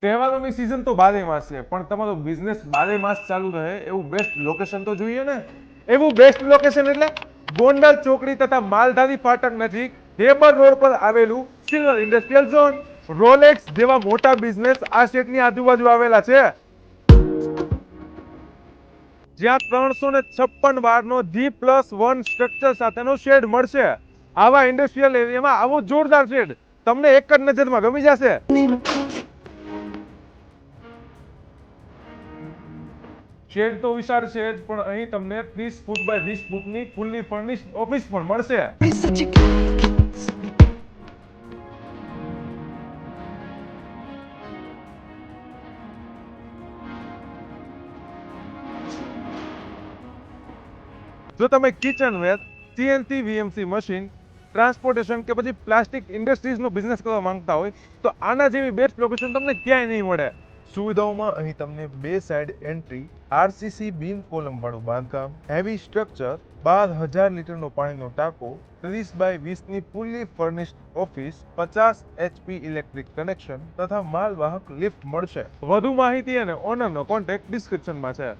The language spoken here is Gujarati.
તહેવારોની સિઝન તો બારે માસ છે, પણ તમારો બિઝનેસ બારે માસ ચાલુ રહે એવું બેસ્ટ લોકેશન તો જોઈએ ને. એવું બેસ્ટ લોકેશન એટલે ગોંડલ ચોકડી તથા માલધારી ફાટક નજીક ડેબર રોડ પર આવેલું સિલ્વર ઇન્ડસ્ટ્રીયલ ઝોન. રોલેક્સ જેવા મોટા બિઝનેસ આ શેડની આજુબાજુ આવેલા છે, જ્યાં 356 બારનો G+1 સ્ટ્રક્ચર સાથેનો શેડ મળશે. આવા ઇન્ડસ્ટ્રીયલ એરિયામાં આવો જોરદાર શેડ તમને એક જ નજરમાં ગમી જશે. શેડ તો વિશાળ છે જ, પણ અહીં તમને 30 ફૂટ બાય 20 ફૂટની ફૂલ્લી ફર્નિશ્ડ ઓફિસ પણ મળશે. જો તમે kitchenware, CNC VMC machine, transportation કે પછી પ્લાસ્ટિક ઇન્ડસ્ટ્રીઝનો બિઝનેસ કરવા માંગતા હોય તો આના જેવી બેસ્ટ લોકેશન તમને ક્યાંય નહીં મળે. સુવિધાઓમાં અહીં તમને 2 side entry, RCC beam column વાળું બાંધકામ, હેવી સ્ટ્રક્ચર, 12,000 લીટરનો પાણીનો ટાંકો, 30 બાય 20ની fully furnished office, 50 HP electric connection તથા માલવાહક લિફ્ટ મળશે. વધુ માહિતી અને ઓનરનો કોન્ટેક્ટ ડિસ્ક્રિપ્શનમાં છે.